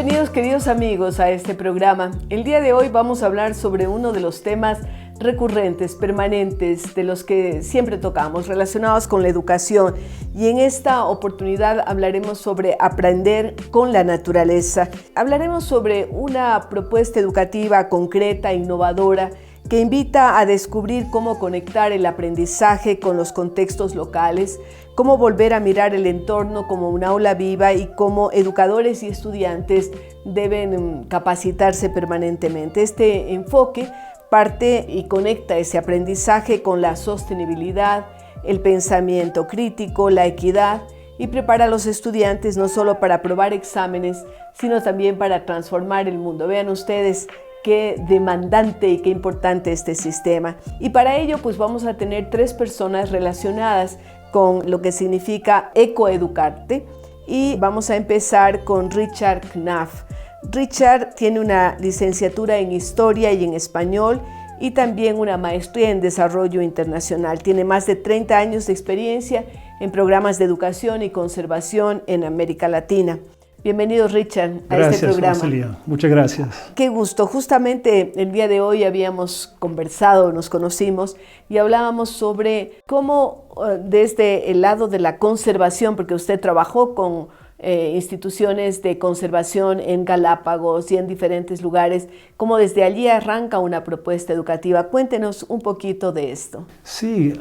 Bienvenidos, queridos amigos, a este programa. El día de hoy vamos a hablar sobre uno de los temas recurrentes, permanentes, de los que siempre tocamos, relacionados con la educación. Y en esta oportunidad hablaremos sobre aprender con la naturaleza. Hablaremos sobre una propuesta educativa concreta, innovadora, que invita a descubrir cómo conectar el aprendizaje con los contextos locales, cómo volver a mirar el entorno como un aula viva y cómo educadores y estudiantes deben capacitarse permanentemente. Este enfoque parte y conecta ese aprendizaje con la sostenibilidad, el pensamiento crítico, la equidad y prepara a los estudiantes no solo para aprobar exámenes, sino también para transformar el mundo. Vean ustedes qué demandante y qué importante este sistema. Y para ello pues vamos a tener 3 personas relacionadas con lo que significa ecoeducarte y vamos a empezar con Richard Knaff. Richard tiene una licenciatura en Historia y en Español y también una maestría en Desarrollo Internacional. Tiene más de 30 años de experiencia en programas de educación y conservación en América Latina. Bienvenido, Richard, a este programa. Gracias, Rosalía. Muchas gracias. Qué gusto. Justamente el día de hoy habíamos conversado, nos conocimos y hablábamos sobre cómo desde el lado de la conservación, porque usted trabajó con instituciones de conservación en Galápagos y en diferentes lugares, cómo desde allí arranca una propuesta educativa. Cuéntenos un poquito de esto. Sí,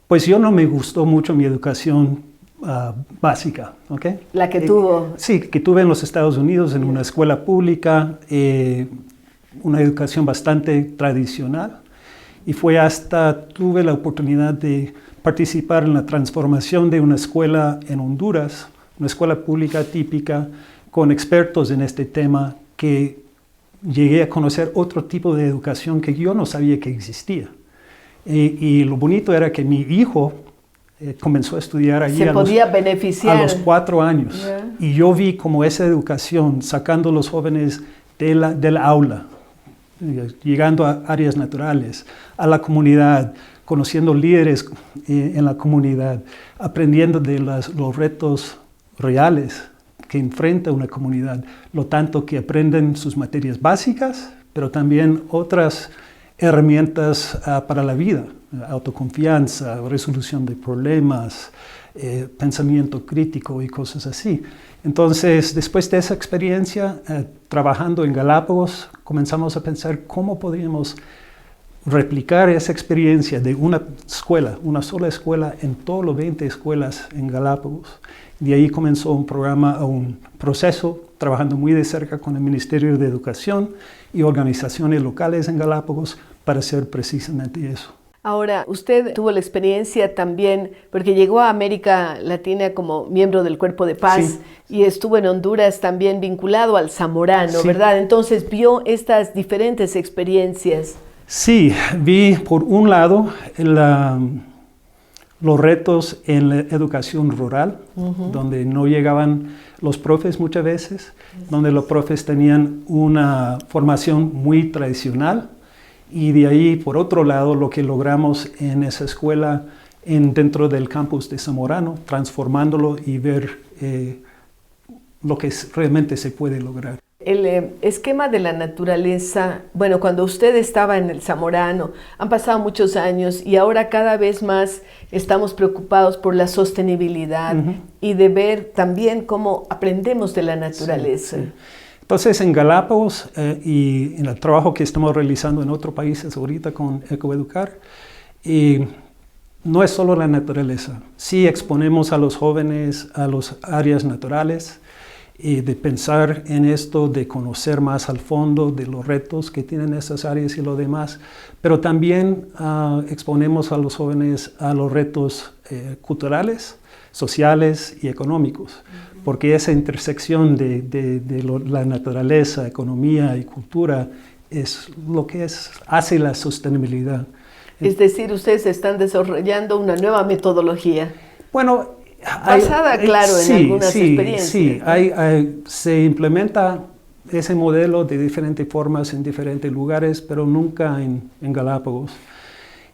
pues yo no me gustó mucho mi educación básica, ¿ok? La que tuvo. Sí, que tuve en los Estados Unidos en una escuela pública, una educación bastante tradicional, y fue hasta tuve la oportunidad de participar en la transformación de una escuela en Honduras, una escuela pública típica, con expertos en este tema, que llegué a conocer otro tipo de educación que yo no sabía que existía. Y lo bonito era que mi hijo comenzó a estudiar allí a los 4 años. Yeah. Y yo vi como esa educación, sacando a los jóvenes del aula, llegando a áreas naturales, a la comunidad, conociendo líderes en la comunidad, aprendiendo de los retos reales que enfrenta una comunidad, lo tanto que aprenden sus materias básicas, pero también otras herramientas para la vida, autoconfianza, resolución de problemas, pensamiento crítico y cosas así. Entonces, después de esa experiencia, trabajando en Galápagos, comenzamos a pensar cómo podíamos replicar esa experiencia de una escuela, una sola escuela, en todas las 20 escuelas en Galápagos. De ahí comenzó un programa, un proceso, trabajando muy de cerca con el Ministerio de Educación y organizaciones locales en Galápagos para hacer precisamente eso. Ahora, usted tuvo la experiencia también, porque llegó a América Latina como miembro del Cuerpo de Paz, sí, y estuvo en Honduras también vinculado al Zamorano, sí, ¿verdad? Entonces vio estas diferentes experiencias. Sí, vi por un lado los retos en la educación rural, donde no llegaban los profes muchas veces, donde los profes tenían una formación muy tradicional, y de ahí, por otro lado, lo que logramos en esa escuela dentro del campus de Zamorano, transformándolo y ver lo que realmente se puede lograr. El esquema de la naturaleza, bueno, cuando usted estaba en el Zamorano, han pasado muchos años y ahora cada vez más estamos preocupados por la sostenibilidad y de ver también cómo aprendemos de la naturaleza. Sí, sí. Entonces, en Galápagos y en el trabajo que estamos realizando en otros países ahorita con Ecoeducar, no es solo la naturaleza. Sí exponemos a los jóvenes a las áreas naturales, de pensar en esto, de conocer más al fondo de los retos que tienen esas áreas y lo demás, pero también exponemos a los jóvenes a los retos culturales, sociales y económicos, porque esa intersección de la naturaleza, economía y cultura es lo que hace la sostenibilidad. Es decir, ustedes están desarrollando una nueva metodología. Bueno, basada, claro, en algunas experiencias. Sí, se implementa ese modelo de diferentes formas en diferentes lugares, pero nunca en Galápagos.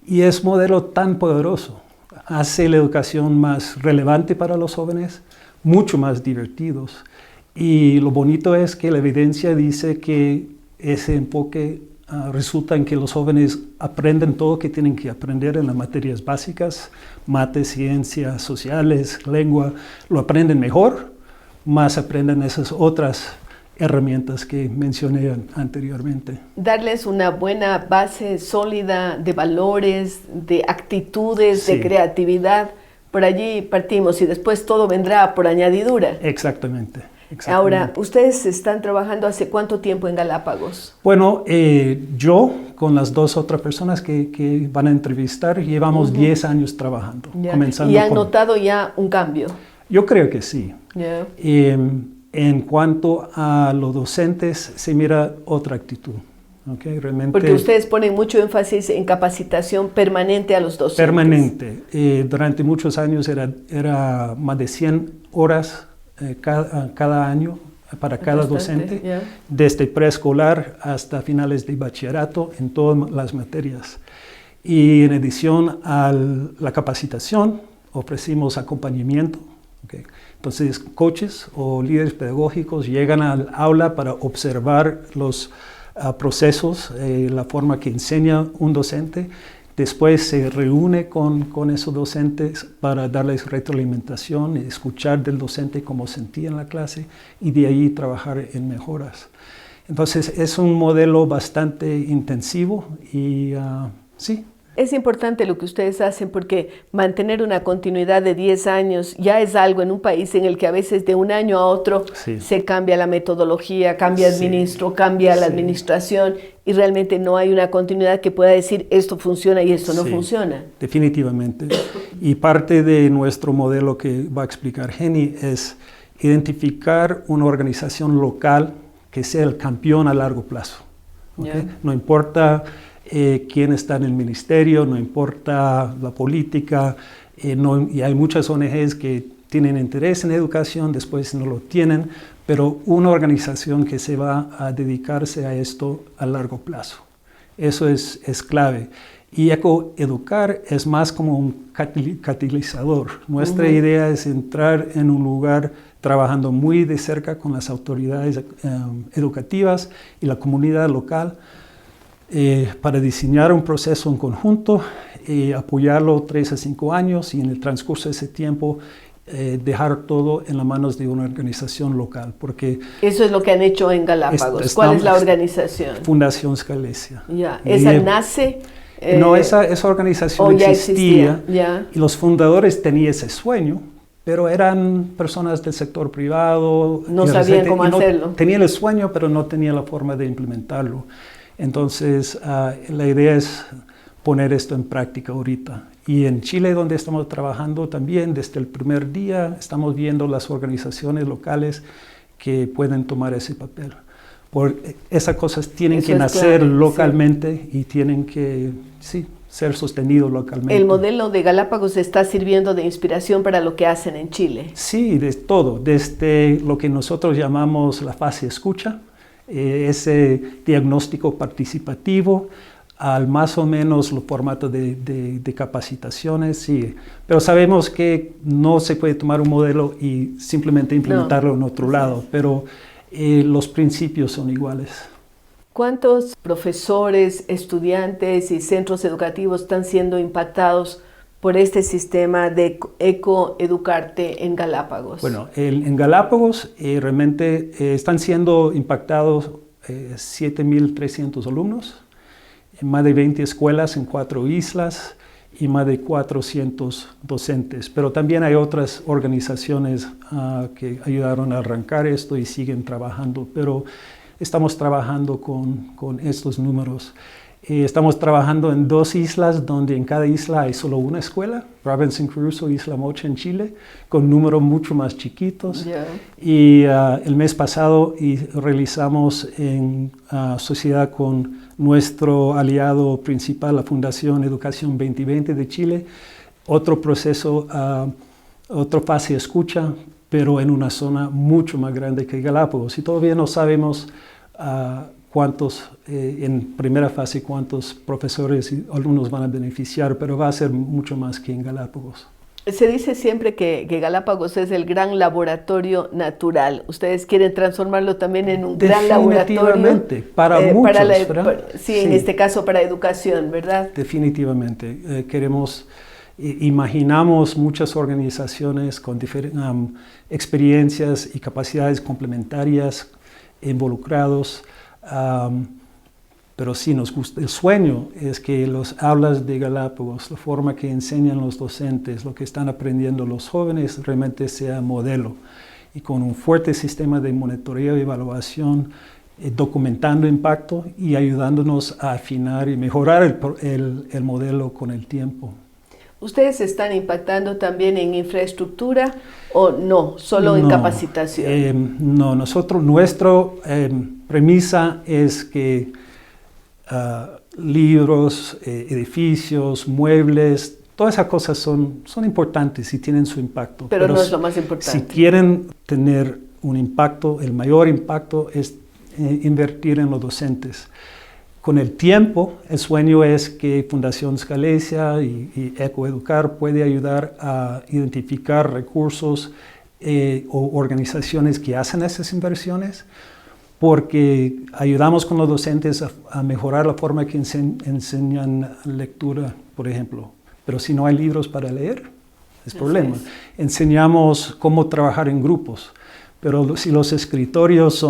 Y es un modelo tan poderoso. Hace la educación más relevante para los jóvenes, mucho más divertidos, Y lo bonito es que la evidencia dice que ese enfoque resulta en que los jóvenes aprenden todo lo que tienen que aprender en las materias básicas, mate, ciencias sociales, lengua, lo aprenden mejor, más aprenden esas otras herramientas que mencioné anteriormente. Darles una buena base sólida de valores, de actitudes, sí, de creatividad, por allí partimos y después todo vendrá por añadidura. Exactamente. Ahora, ¿ustedes están trabajando hace cuánto tiempo en Galápagos? Bueno, yo con las dos otras personas que van a entrevistar llevamos 10 años trabajando. Comenzando ¿Y han notado ya un cambio? Yo creo que sí. En cuanto a los docentes, se mira otra actitud. Okay, realmente, porque ustedes ponen mucho énfasis en capacitación permanente a los docentes. Permanente. Durante muchos años era más de 100 horas cada año para cada docente, desde preescolar hasta finales de bachillerato en todas las materias. Y en adición a la capacitación, ofrecimos acompañamiento. Okay. Entonces, coaches o líderes pedagógicos llegan al aula para observar los procesos, la forma que enseña un docente. Después se reúne con esos docentes para darles retroalimentación y escuchar del docente cómo sentía en la clase y de ahí trabajar en mejoras. Entonces es un modelo bastante intensivo y sí. Es importante lo que ustedes hacen porque mantener una continuidad de 10 años ya es algo en un país en el que a veces de un año a otro se cambia la metodología, cambia el ministro, cambia la administración y realmente no hay una continuidad que pueda decir esto funciona y esto no funciona. Definitivamente. Y parte de nuestro modelo que va a explicar Jenny es identificar una organización local que sea el campeón a largo plazo. ¿Okay? No importa quién está en el ministerio, no importa la política, y hay muchas ONGs que tienen interés en educación, después no lo tienen, pero una organización que se va a dedicarse a esto a largo plazo. Eso es clave. Y Ecoeducar es más como un catalizador. Nuestra idea es entrar en un lugar trabajando muy de cerca con las autoridades educativas y la comunidad local, para diseñar un proceso en conjunto, apoyarlo 3 a 5 años y en el transcurso de ese tiempo dejar todo en las manos de una organización local. Porque eso es lo que han hecho en Galápagos. ¿Cuál es la organización? Fundación Scalesia. ¿Esa nace? No, esa organización ya existía y los fundadores tenían ese sueño, pero eran personas del sector privado. No sabían cómo hacerlo. Tenían el sueño, pero no tenían la forma de implementarlo. Entonces, la idea es poner esto en práctica ahorita. Y en Chile, donde estamos trabajando también, desde el primer día, estamos viendo las organizaciones locales que pueden tomar ese papel. Esas cosas tienen que nacer localmente y tienen que, ser sostenidos localmente. ¿El modelo de Galápagos está sirviendo de inspiración para lo que hacen en Chile? Sí, de todo, desde lo que nosotros llamamos la fase escucha, ese diagnóstico participativo, al más o menos los formatos de capacitaciones, sí. Pero sabemos que no se puede tomar un modelo y simplemente implementarlo en otro lado, pero los principios son iguales. ¿Cuántos profesores, estudiantes y centros educativos están siendo impactados por este sistema de Ecoeducarte en Galápagos? Bueno, en Galápagos realmente están siendo impactados 7.300 alumnos, en más de 20 escuelas en 4 islas y más de 400 docentes. Pero también hay otras organizaciones que ayudaron a arrancar esto y siguen trabajando, pero estamos trabajando con estos números. Estamos trabajando en 2 islas, donde en cada isla hay solo una escuela, Robinson Crusoe, Isla Mocha en Chile, con números mucho más chiquitos. Y el mes pasado realizamos en sociedad con nuestro aliado principal, la Fundación Educación 2020 de Chile, otro proceso, otra fase de escucha, pero en una zona mucho más grande que Galápagos. Y todavía no sabemos en primera fase cuántos profesores y alumnos van a beneficiar, pero va a ser mucho más que en Galápagos. Se dice siempre que Galápagos es el gran laboratorio natural. ¿Ustedes quieren transformarlo también en un gran laboratorio? Definitivamente, para muchos, ¿verdad? Sí, en este caso para educación, ¿verdad? Definitivamente. Imaginamos muchas organizaciones con experiencias y capacidades complementarias involucrados, pero sí nos gusta. El sueño es que los aulas de Galápagos, la forma que enseñan los docentes, lo que están aprendiendo los jóvenes, realmente sea modelo. Y con un fuerte sistema de monitoreo y evaluación, documentando impacto y ayudándonos a afinar y mejorar el modelo con el tiempo. ¿Ustedes están impactando también en infraestructura o no, solo en capacitación? No, nuestra premisa es que libros, edificios, muebles, todas esas cosas son importantes y tienen su impacto. Pero no es lo más importante. Si quieren tener un impacto, el mayor impacto es invertir en los docentes. Con el tiempo, el sueño es que Fundación Scalesia y Ecoeducar puede ayudar a identificar recursos o organizaciones que hacen esas inversiones, porque ayudamos con los docentes a mejorar la forma que enseñan lectura, por ejemplo. Pero si no hay libros para leer, es problema. Enseñamos cómo trabajar en grupos, pero si los escritorios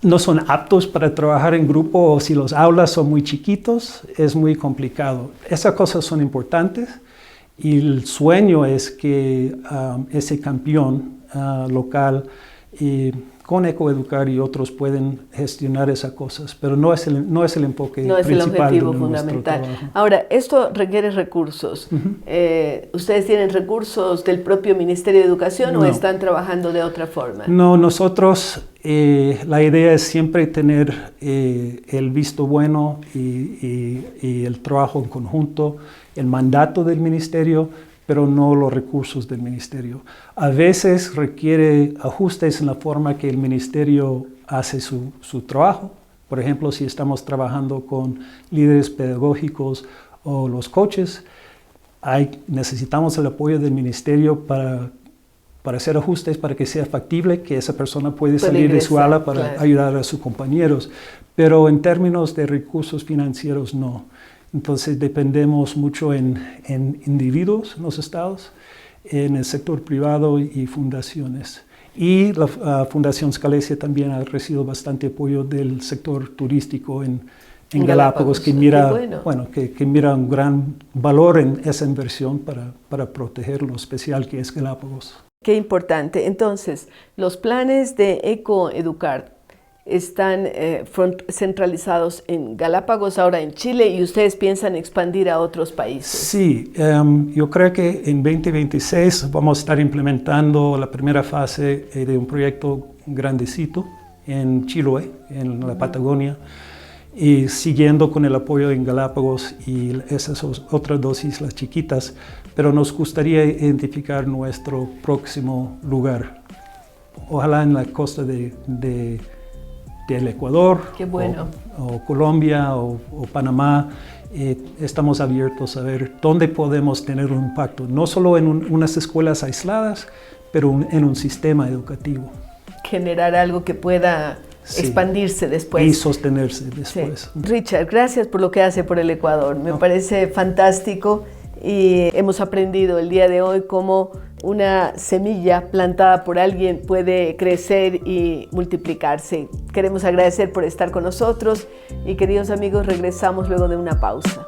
no son aptos para trabajar en grupo o si los aulas son muy chiquitos, es muy complicado. Esas cosas son importantes y el sueño es que ese campeón local con Ecoeducar y otros pueden gestionar esas cosas, pero no es el enfoque principal. No es el objetivo fundamental. Ahora, esto requiere recursos. ¿Ustedes tienen recursos del propio Ministerio de Educación o están trabajando de otra forma? No, nosotros, la idea es siempre tener el visto bueno y el trabajo en conjunto, el mandato del Ministerio, pero no los recursos del ministerio. A veces requiere ajustes en la forma que el ministerio hace su trabajo. Por ejemplo, si estamos trabajando con líderes pedagógicos o los coaches, necesitamos el apoyo del ministerio para hacer ajustes, para que sea factible, que esa persona puede salir de su ala para ayudar a sus compañeros. Pero en términos de recursos financieros, no. Entonces dependemos mucho en individuos en los estados, en el sector privado y fundaciones. Y la Fundación Scalesia también ha recibido bastante apoyo del sector turístico en Galápagos, que mira, que mira un gran valor en esa inversión para proteger lo especial que es Galápagos. Qué importante. Entonces, los planes de Ecoeducar están centralizados en Galápagos, ahora en Chile, y ustedes piensan expandir a otros países. Sí, yo creo que en 2026 vamos a estar implementando la primera fase de un proyecto grandecito en Chiloé, en la Patagonia, y siguiendo con el apoyo en Galápagos y esas otras dos islas chiquitas, pero nos gustaría identificar nuestro próximo lugar. Ojalá en la costa del Ecuador, o Colombia o Panamá. Estamos abiertos a ver dónde podemos tener un impacto, no solo en unas escuelas aisladas, pero en un sistema educativo. Generar algo que pueda expandirse después. Y sostenerse después. Sí. Richard, gracias por lo que hace por el Ecuador. Me parece fantástico y hemos aprendido el día de hoy cómo una semilla plantada por alguien puede crecer y multiplicarse. Queremos agradecer por estar con nosotros y, queridos amigos, regresamos luego de una pausa.